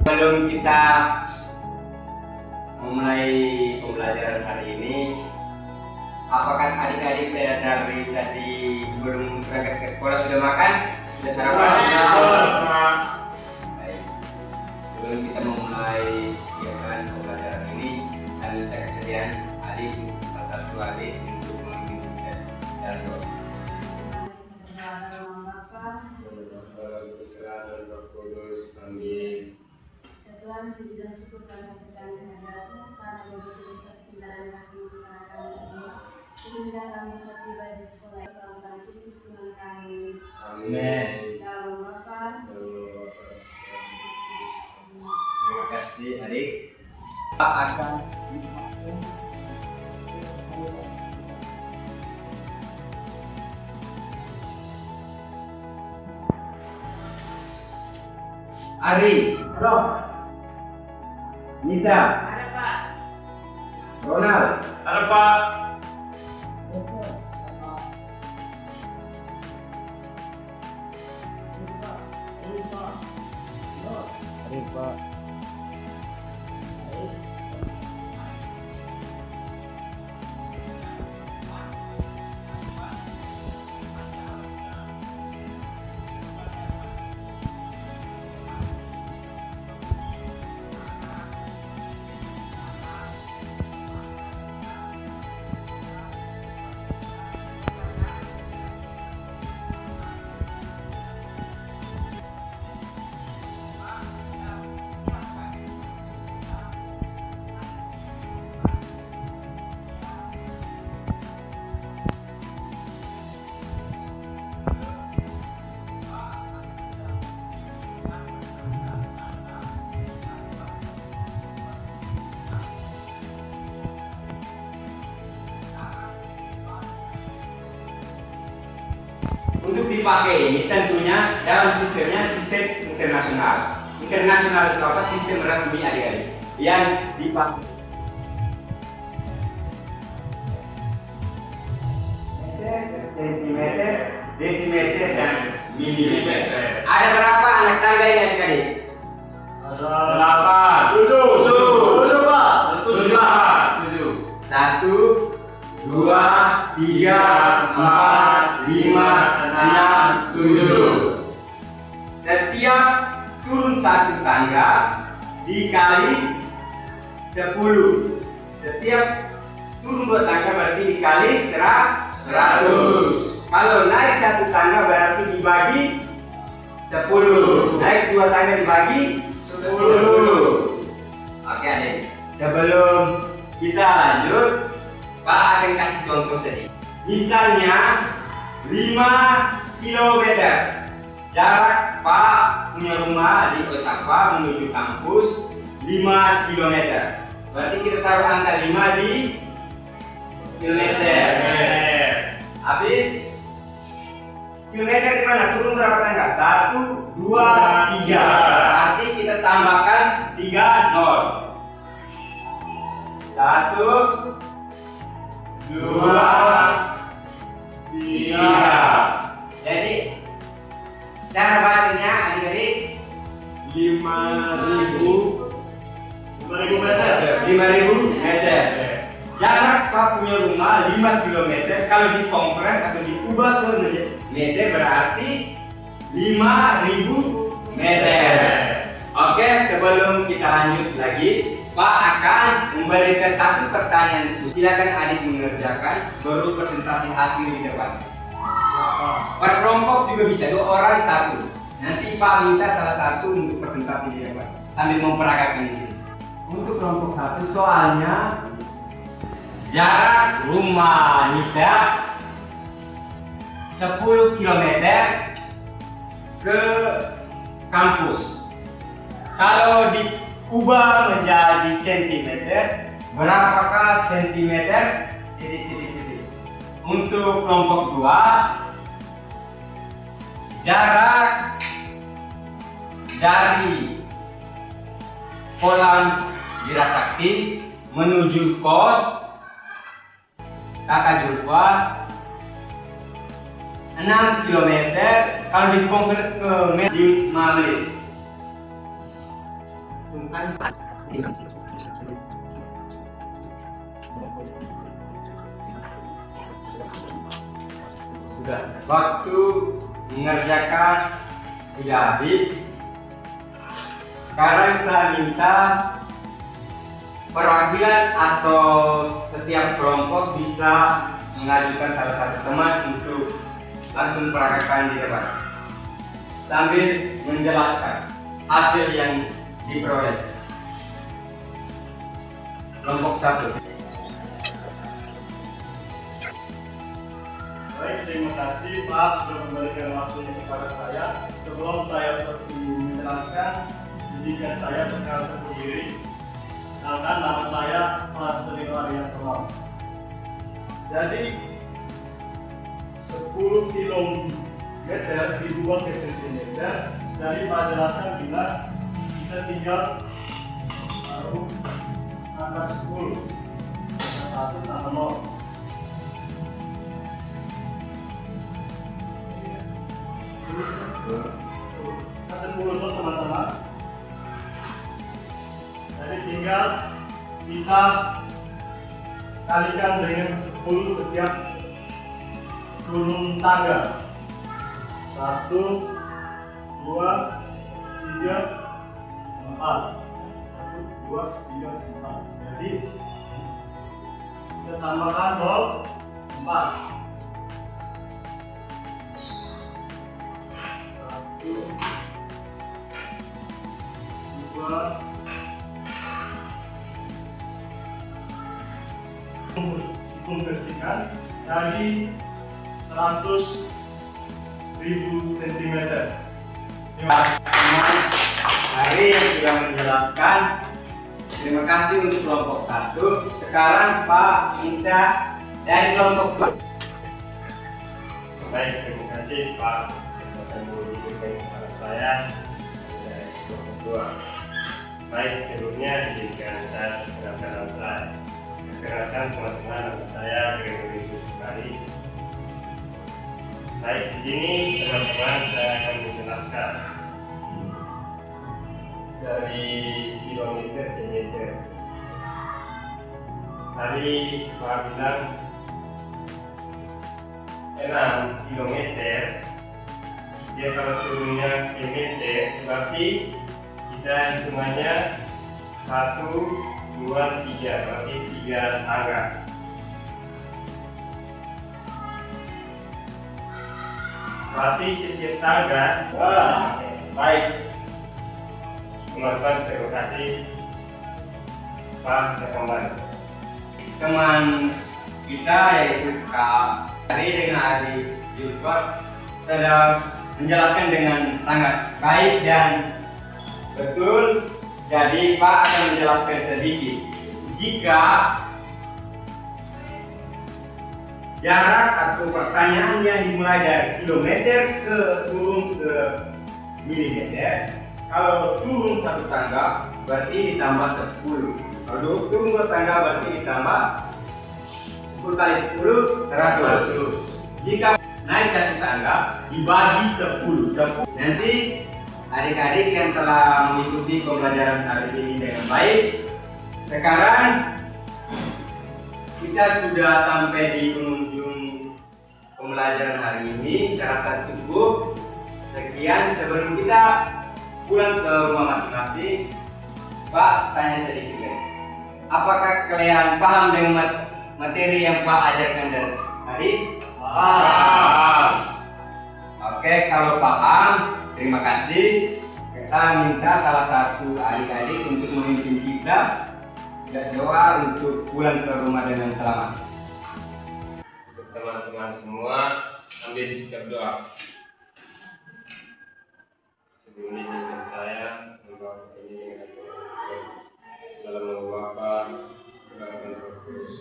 Sebelum kita memulai pembelajaran hari ini, apakah adik-adik dari tadi sebelum berangkat ke sekolah sudah makan? Sudah sarapan? Baik. Sebelum kita memulai kegiatan pembelajaran ini, dan minta kesediaan adik, salah satu adik untuk memimpin kita dalam doa. Amin. Tuhan, puji dan syukur kami berikan kehadirat-Mu karena begitu besar cinta dan kasih-Mu kepada kami semua, sehingga kami bisa tiba di sekolah Tuhan Yesus Tuhan kami. Amin. Dalam makan. Terima kasih adik. Akan Ari. Halo. Nita. Ada Pak. Ronald. Ada Pak. Untuk dipakai ini tentunya dalam sistemnya sistem internasional. Internasional itu apa? Sistem resmi adik-adik yang dipakai. Meter, sentimeter, desimeter, dan milimeter. Ada berapa anak tangga ini adik-adik? Ada 8, 7 Pak. 7 Pak. 1, 2, 3, 4, 5, 6, 7. Setiap turun satu tangga dikali 10. Setiap turun dua tangga berarti dikali 100. Kalau naik satu tangga berarti dibagi 10. Naik dua tangga dibagi 10. Oke adik, sebelum kita lanjut, Pak akan kasih contoh sedikit. Misalnya 5 km jarak Pak punya rumah di Osaka menuju kampus 5 km. Berarti kita taruh angka 5 di kilometer. Habis kilometer di mana? Turun berapa tangga? 1, 2, 3. Berarti kita tambahkan 3 nol. 1, 2, 3. Jadi cara bacanya adik-adik 5.000 meter. 5.000 meter. Jarak Pak punya rumah 5 km. Kalau dikompres atau diubah ke meter berarti 5.000 meter. Oke, sebelum kita lanjut lagi, Pak akan memberikan satu pertanyaan. Silakan adik mengerjakan, baru presentasi hasil di depan. Per kelompok juga bisa, 2 orang 1. Nanti Pak minta salah satu untuk presentasi di depan sambil memperagakan di sini. Untuk kelompok 1 soalnya jarak rumah Nita 10 km ke kampus. Kalau diubah menjadi sentimeter, berapakah sentimeter? Untuk kelompok 2, jarak dari kolam Wirasakti menuju kos Kakak Julfa 6 km. Kalau dikonvert ke menit 5 menit. Tuhan. Sudah, waktu mengerjakan sudah habis. Sekarang saya minta perwakilan atau setiap kelompok bisa mengajukan salah satu teman untuk langsung praktekkan di depan sambil menjelaskan hasil yang diperoleh. Kelompok 1. Baik, terima kasih Pak sudah memberikan waktunya kepada saya. Sebelum saya menjelaskan, izinkan saya perkenalkan diri. Kenalkan, nama saya Marcelino Arianto. Jadi 10 kilometer dibuang ke sentimeter. Jadi Pak jelaskan bila kita tinggal taruh angka 10, angka 1 tambah 0. Angka 10 itu teman-teman. Jadi tinggal kita kalikan dengan 10 setiap turun tangga. 1, 2, 3, 4. 1, 2, 3, 4. Jadi kita tambahkan 4. 1, 2, dikonversikan dari 100.000 cm. Hari yang sudah menjelaskan. Terima kasih untuk kelompok 1. Sekarang Pak minta dari kelompok 2. Baik, terima kasih Pak. Saya berikan kepada saya dari kelompok 2. Baik, sebelumnya izinkan saya perkenalkan saya. Perkenalkan teman-teman, nama saya Gregory Baris. Baik, di sini teman-teman saya akan menjelaskan dari kilometer ke meter. Tadi Pak bilang 6 kilometer. Dia kalau turunnya ke meter, berarti kita hitungannya 1, 2, 3, berarti 3 tangga. Berarti setiap tangga. Baik, teman-teman, terima kasih Pak. Saya kembali. Teman kita yaitu Kak Ari dengan Ari Yusuf telah menjelaskan dengan sangat baik dan betul. Jadi Pak akan menjelaskan sedikit. Jika jarak atau pertanyaan yang dimulai dari kilometer ke turun ke milimeter, kalau turun 1 tangga berarti ditambah 10. Kalau turun 2 tangga berarti ditambah 10 kali 10, 100. Jika naik 1 tangga dibagi 10. Nanti adik-adik yang telah mengikuti pembelajaran hari ini dengan baik, sekarang kita sudah sampai di penghujung pembelajaran hari ini. Saya rasa cukup. Sekian, sebelum kita pulang ke rumah masing-masing, Pak tanya sedikit lagi. Apakah kalian paham dengan materi yang Pak ajarkan dari tadi? Paham. Oke, kalau paham, terima kasih. Saya minta salah satu adik-adik untuk memimpin kita doa untuk pulang ke rumah dengan selamat. Untuk teman-teman semua, ambil sikap doa. Sebelum ini saya membawa ini dengan dalam nama Bapa, dalam nama Roh Kudus.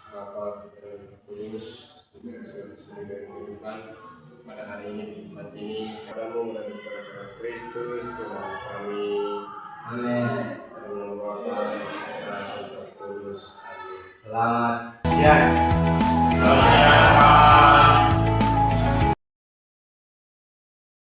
Bapa, Putra, dan Roh Kudus, juga sesuai dari kehidupan pada hari ini di tempat ini. Padamu melalui kepada Kristus, Tuhan kami. Amin. Dalam nama Bapa, Putra, dan Roh Kudus. Amin. Selamat siang.